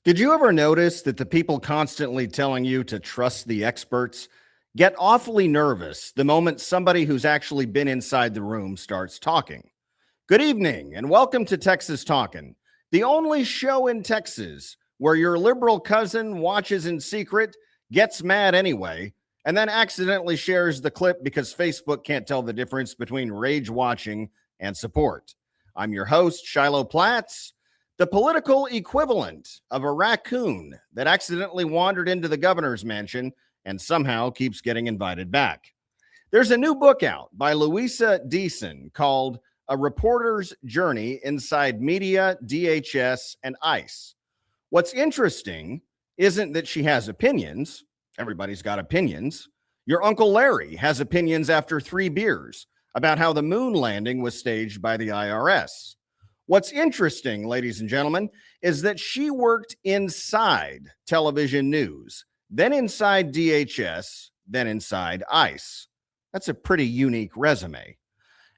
Did you ever notice that the people constantly telling you to trust the experts get awfully nervous the moment somebody who's actually been inside the room starts talking? Good evening, and welcome to Texas Talkin', the only show in Texas where your liberal cousin watches in secret, gets mad anyway, and then accidentally shares the clip because Facebook can't tell the difference between rage watching and support. I'm your host, Shiloh Platts, the political equivalent of a raccoon that accidentally wandered into the governor's mansion and somehow keeps getting invited back. There's a new book out by Luisa Deason called A Reporter's Journey Inside Media, DHS, and ICE. What's interesting isn't that she has opinions. Everybody's got opinions. Your Uncle Larry has opinions after 3 beers about how the moon landing was staged by the IRS. What's interesting, ladies and gentlemen, is that she worked inside television news, then inside DHS, then inside ICE. That's a pretty unique resume.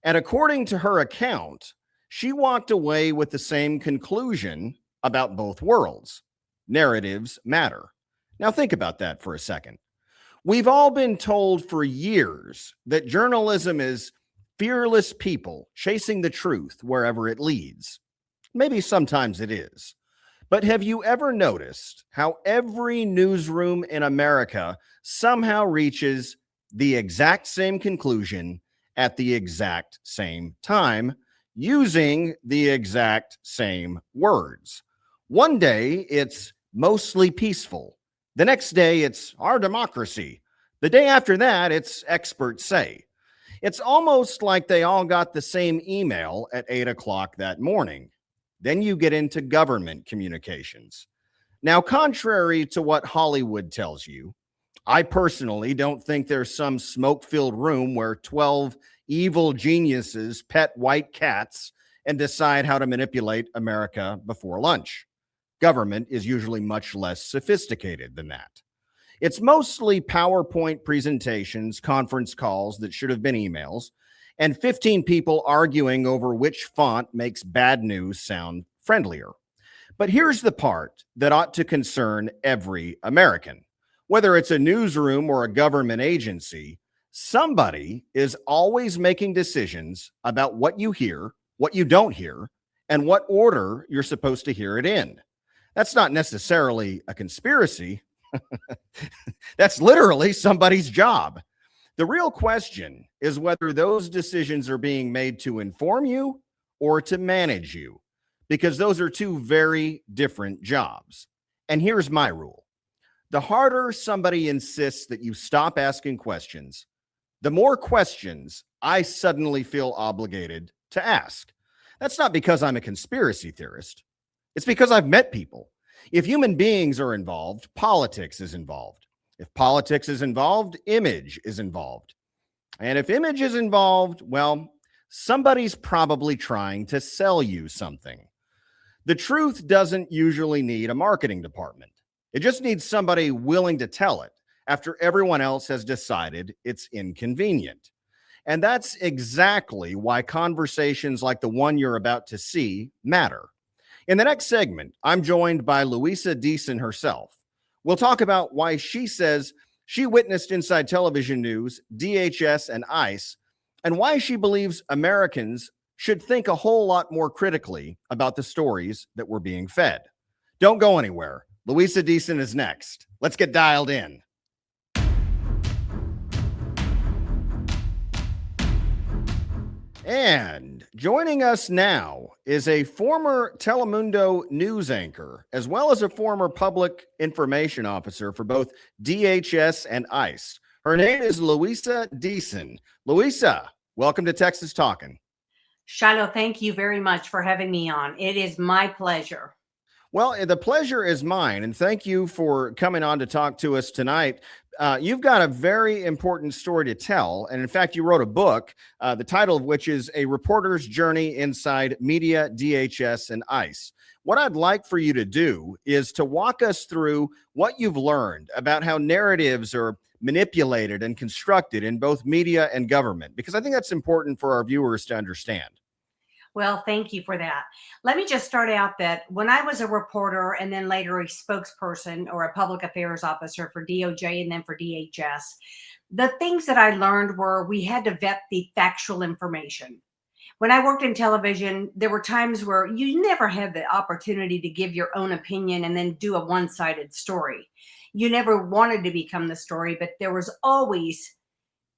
And according to her account, she walked away with the same conclusion about both worlds. Narratives matter. Now think about that for a second. We've all been told for years that journalism is fearless people chasing the truth wherever it leads. Maybe sometimes it is. But have you ever noticed how every newsroom in America somehow reaches the exact same conclusion at the exact same time, using the exact same words? One day it's mostly peaceful. The next day it's our democracy. The day after that it's experts say. It's almost like they all got the same email at 8 o'clock that morning. Then you get into government communications. Now, contrary to what Hollywood tells you, I personally don't think there's some smoke-filled room where 12 evil geniuses pet white cats and decide how to manipulate America before lunch. Government is usually much less sophisticated than that. It's mostly PowerPoint presentations, conference calls that should have been emails, and 15 people arguing over which font makes bad news sound friendlier. But here's the part that ought to concern every American. Whether it's a newsroom or a government agency, somebody is always making decisions about what you hear, what you don't hear, and what order you're supposed to hear it in. That's not necessarily a conspiracy. That's literally somebody's job. The real question is whether those decisions are being made to inform you or to manage you, because those are two very different jobs. And here's my rule. The harder somebody insists that you stop asking questions, the more questions I suddenly feel obligated to ask. That's not because I'm a conspiracy theorist. It's because I've met people. If human beings are involved, politics is involved. If politics is involved, image is involved. And if image is involved, well, somebody's probably trying to sell you something. The truth doesn't usually need a marketing department. It just needs somebody willing to tell it after everyone else has decided it's inconvenient. And that's exactly why conversations like the one you're about to see matter. In the next segment, I'm joined by Luisa Deason herself. We'll talk about why she says she witnessed inside television news, DHS, and ICE, and why she believes Americans should think a whole lot more critically about the stories that we're being fed. Don't go anywhere. Luisa Deason is next. Let's get dialed in. And joining us now is a former Telemundo news anchor, as well as a former public information officer for both DHS and ICE. Her name is Luisa Deason. Luisa, welcome to Texas Talkin'. Shiloh, thank you very much for having me on. It is my pleasure. Well, the pleasure is mine, and thank you for coming on to talk to us tonight. You've got a very important story to tell, and in fact, you wrote a book, the title of which is A Reporter's Journey Inside Media, DHS, and ICE. What I'd like for you to do is to walk us through what you've learned about how narratives are manipulated and constructed in both media and government, because I think that's important for our viewers to understand. Well, thank you for that. Let me just start out that when I was a reporter and then later a spokesperson or a public affairs officer for DOJ and then for DHS, the things that I learned were we had to vet the factual information. When I worked in television, there were times where you never had the opportunity to give your own opinion and then do a one sided story. You never wanted to become the story, but there was always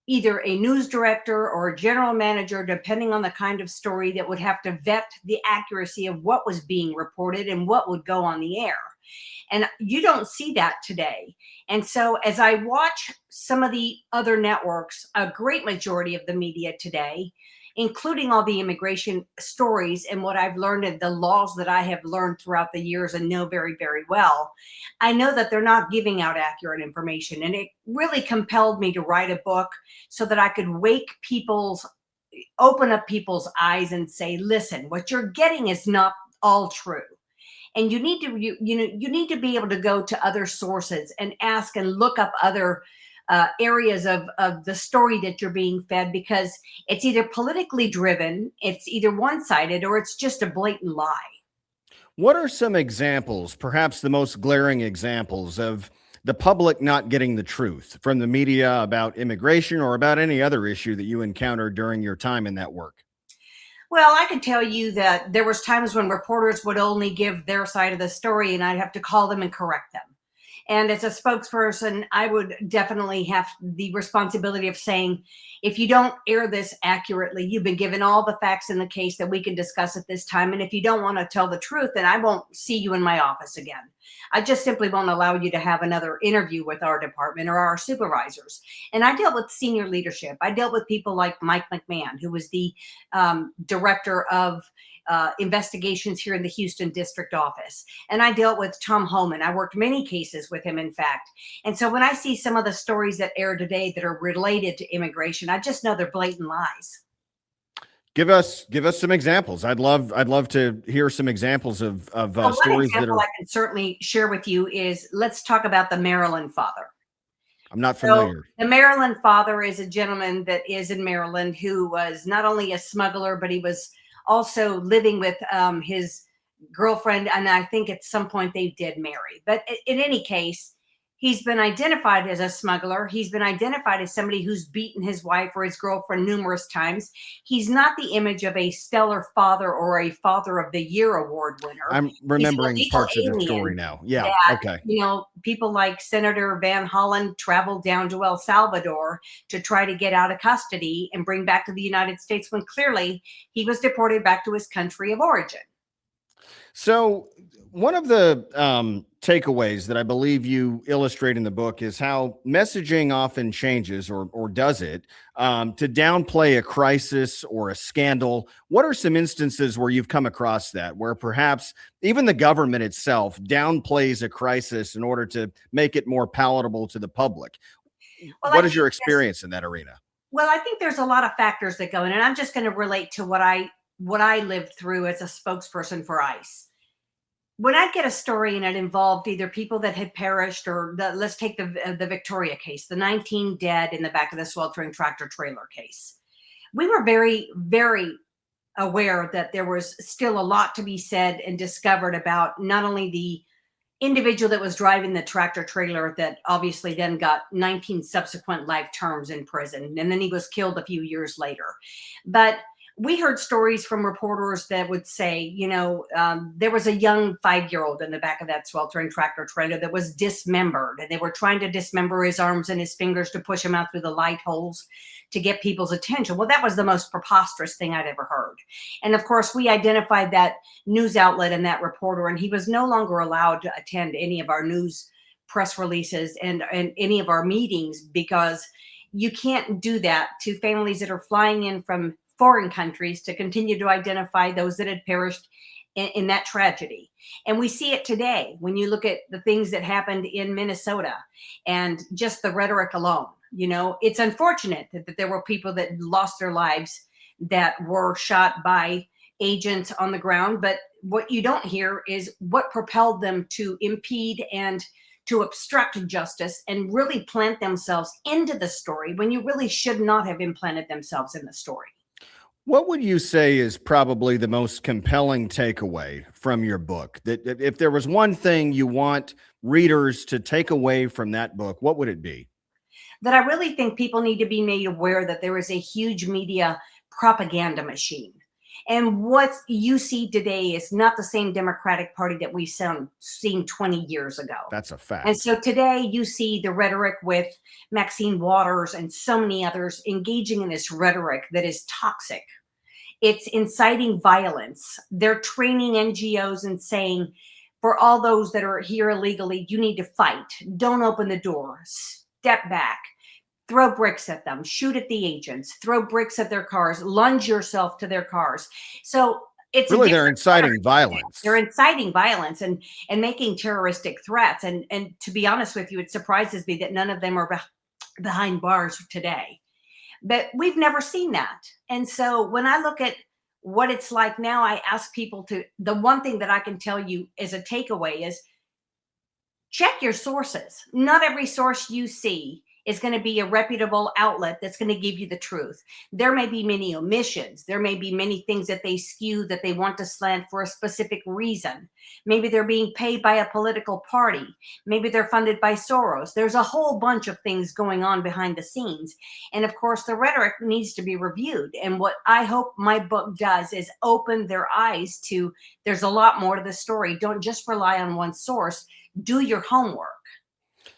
either a news director or a general manager, depending on the kind of story, that would have to vet the accuracy of what was being reported and what would go on the air. And you don't see that today. And so, as I watch some of the other networks, a great majority of the media today, including all the immigration stories and what I've learned and the laws that I have learned throughout the years and know very, very well, I know that they're not giving out accurate information. And it really compelled me to write a book so that I could open up people's eyes and say, listen, what you're getting is not all true. And you need to be able to go to other sources and ask and look up other areas of the story that you're being fed, because it's either politically driven, it's either one-sided, or it's just a blatant lie. What are some examples, perhaps the most glaring examples, of the public not getting the truth from the media about immigration or about any other issue that you encountered during your time in that work? Well, I can tell you that there was times when reporters would only give their side of the story and I'd have to call them and correct them. And as a spokesperson, I would definitely have the responsibility of saying, if you don't air this accurately, you've been given all the facts in the case that we can discuss at this time. And if you don't want to tell the truth, then I won't see you in my office again. I just simply won't allow you to have another interview with our department or our supervisors. And I dealt with senior leadership. I dealt with people like Mike McMahon, who was the director of investigations here in the Houston district office. And I dealt with Tom Homan. I worked many cases with him, in fact. And so when I see some of the stories that air today that are related to immigration, I just know they're blatant lies. Give us some examples. I'd love to hear some examples of Well, one stories that example are. I can certainly share with you is, let's talk about the Maryland father. I'm not So familiar. the Maryland father is a gentleman that is in Maryland who was not only a smuggler, but he was also living with his girlfriend. And I think at some point they did marry. But in any case, he's been identified as a smuggler. He's been identified as somebody who's beaten his wife or his girlfriend numerous times. He's not the image of a stellar father or a Father of the Year award winner. I'm He's an remembering illegal parts of the story alien now. Yeah. that, Okay. people like Senator Van Hollen traveled down to El Salvador to try to get out of custody and bring back to the United States, when clearly he was deported back to his country of origin. So, one of the takeaways that I believe you illustrate in the book is how messaging often changes, or does it, to downplay a crisis or a scandal. What are some instances where you've come across that, where perhaps even the government itself downplays a crisis in order to make it more palatable to the public? Well, I What is think your there's experience in that arena? well, I think there's a lot of factors that go in, and I'm just going to relate to what I lived through as a spokesperson for ICE. When I get a story and it involved either people that had perished, or let's take the Victoria case, the 19 dead in the back of the sweltering tractor trailer case. We were very, very aware that there was still a lot to be said and discovered about not only the individual that was driving the tractor trailer, that obviously then got 19 subsequent life terms in prison, and then he was killed a few years later. But we heard stories from reporters that would say, there was a young 5-year-old in the back of that sweltering tractor trailer that was dismembered, and they were trying to dismember his arms and his fingers to push him out through the light holes to get people's attention. Well, that was the most preposterous thing I'd ever heard. And of course, we identified that news outlet and that reporter, and he was no longer allowed to attend any of our news press releases and any of our meetings, because you can't do that to families that are flying in from foreign countries to continue to identify those that had perished in that tragedy. And we see it today when you look at the things that happened in Minnesota and just the rhetoric alone. It's unfortunate that there were people that lost their lives that were shot by agents on the ground. But what you don't hear is what propelled them to impede and to obstruct justice and really plant themselves into the story when you really should not have implanted themselves in the story. What would you say is probably the most compelling takeaway from your book? That if there was one thing you want readers to take away from that book, what would it be? That I really think people need to be made aware that there is a huge media propaganda machine. And what you see today is not the same Democratic Party that we've seen 20 years ago. That's a And fact. so today you see the rhetoric with Maxine Waters and so many others engaging in this rhetoric that is toxic. It's inciting violence. They're training NGOs and saying, for all those that are here illegally, you need to fight. Don't open the door. Step back. Throw bricks at them. Shoot at the agents. Throw bricks at their cars. Lunge yourself to their cars. So it's a Really, they're different rhetoric. inciting They're violence. inciting violence and making terroristic threats. And to be honest with you, it surprises me that none of them are behind bars today. But we've never seen that. And so when I look at what it's like now, I ask people to, the one thing that I can tell you as a takeaway is check your sources. Not every source you see is going to be a reputable outlet that's going to give you the truth. There may be many omissions. There may be many things that they skew that they want to slant for a specific reason. Maybe they're being paid by a political party. Maybe they're funded by Soros. There's a whole bunch of things going on behind the scenes. And of course, the rhetoric needs to be reviewed. And what I hope my book does is open their eyes to there's a lot more to the story. Don't just rely on one source. Do your homework.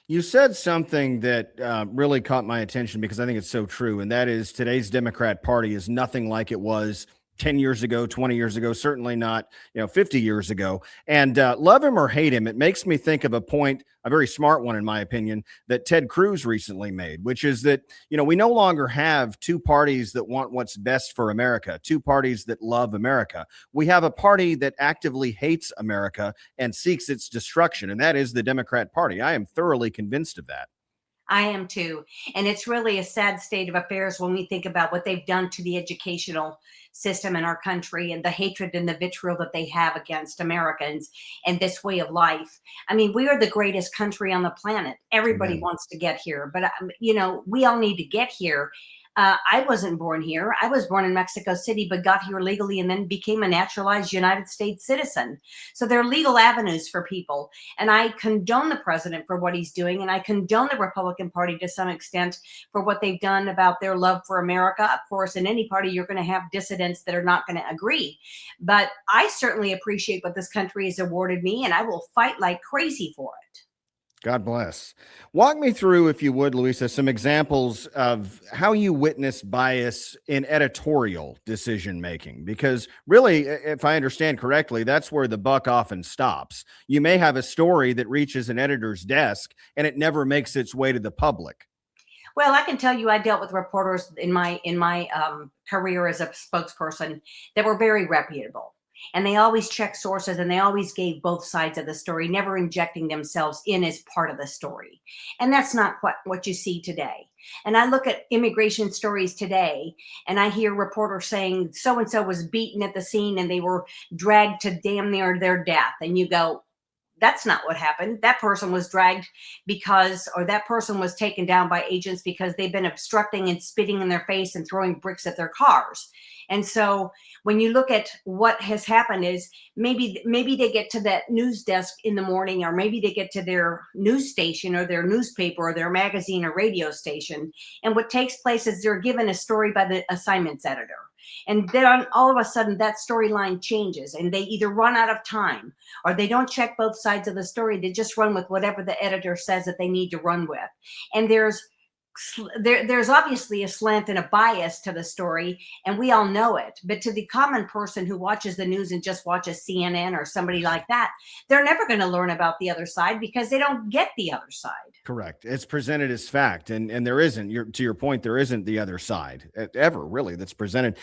You said something that really caught my attention because I think it's so true. And that is today's Democrat Party is nothing like it was 10 years ago, 20 years ago, certainly not, 50 years ago. And love him or hate him, it makes me think of a point, a very smart one, in my opinion, that Ted Cruz recently made, which is that, we no longer have two parties that want what's best for America, two parties that love America. We have a party that actively hates America and seeks its destruction, and that is the Democrat Party. I am thoroughly convinced of that. I am too. And it's really a sad state of affairs when we think about what they've done to the educational system in our country and the hatred and the vitriol that they have against Americans and this way of life. I mean, we are the greatest country on the planet. Everybody Amen. wants to get here, but we all need to get here. I wasn't born here. I was born in Mexico City, but got here legally and then became a naturalized United States citizen. So there are legal avenues for people. And I condone the president for what he's doing. And I condone the Republican Party to some extent for what they've done about their love for America. Of course, in any party, you're going to have dissidents that are not going to agree. But I certainly appreciate what this country has awarded me, and I will fight like crazy for it. God bless. Walk me through, if you would, Luisa, some examples of how you witness bias in editorial decision making. Because really, if I understand correctly, that's where the buck often stops. You may have a story that reaches an editor's desk and it never makes its way to the public. Well, I can tell you, I dealt with reporters in my career as a spokesperson that were very reputable, and they always checked sources and they always gave both sides of the story, never injecting themselves in as part of the story. And that's not quite what you see today. And I look at immigration stories today, and I hear reporters saying so and so was beaten at the scene and they were dragged to damn near their death, and you go, that's not what happened. That person was dragged or that person was taken down by agents because they've been obstructing and spitting in their face and throwing bricks at their cars. And so when you look at what has happened is maybe they get to that news desk in the morning, or maybe they get to their news station or their newspaper or their magazine or radio station. And what takes place is they're given a story by the assignments editor. And then all of a sudden that storyline changes and they either run out of time or they don't check both sides of the story. They just run with whatever the editor says that they need to run with. And there's obviously a slant and a bias to the story, and we all know it. But to the common person who watches the news and just watches CNN or somebody like that, they're never going to learn about the other side because they don't get the other side. Correct. It's presented as fact, and there isn't. To your point, there isn't the other side ever really that's presented.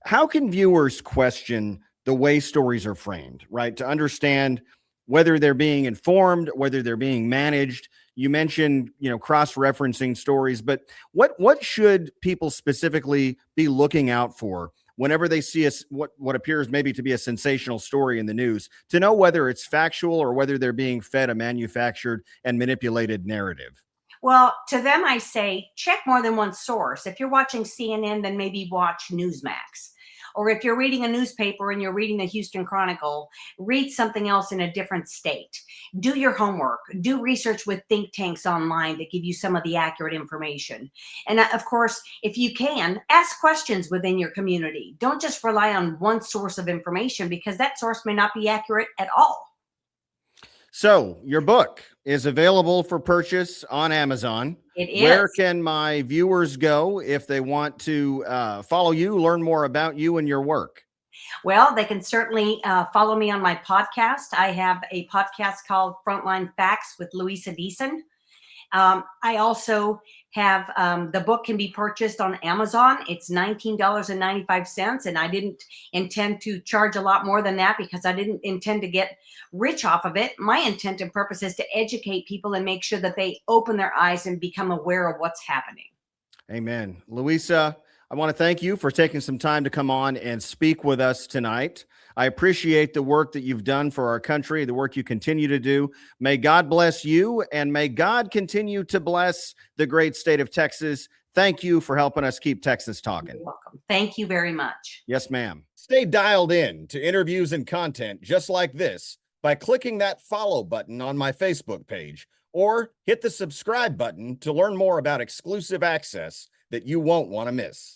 How can viewers question the way stories are framed, right? To understand whether they're being informed, whether they're being managed. You mentioned, cross-referencing stories, but what should people specifically be looking out for whenever they see what appears maybe to be a sensational story in the news, to know whether it's factual or whether they're being fed a manufactured and manipulated narrative? Well, to them, I say check more than one source. If you're watching CNN, then maybe watch Newsmax. Or if you're reading a newspaper and you're reading the Houston Chronicle, read something else in a different state. Do your homework. Do research with think tanks online that give you some of the accurate information. And of course, if you can, ask questions within your community. Don't just rely on one source of information, because that source may not be accurate at all. So your book is available for purchase on Amazon. It is. Where can my viewers go if they want to follow you, learn more about you and your work? Well, they can certainly follow me on my podcast. I have a podcast called Frontline Facts with Luisa Deason. I also have the book can be purchased on Amazon. It's $19.95. And I didn't intend to charge a lot more than that because I didn't intend to get rich off of it. My intent and purpose is to educate people and make sure that they open their eyes and become aware of what's happening. Amen. Luisa, I want to thank you for taking some time to come on and speak with us tonight. I appreciate the work that you've done for our country, the work you continue to do. May God bless you, and may God continue to bless the great state of Texas. Thank you for helping us keep Texas talking. You're welcome. Thank you very much. Yes, ma'am. Stay dialed in to interviews and content just like this by clicking that follow button on my Facebook page, or hit the subscribe button to learn more about exclusive access that you won't want to miss.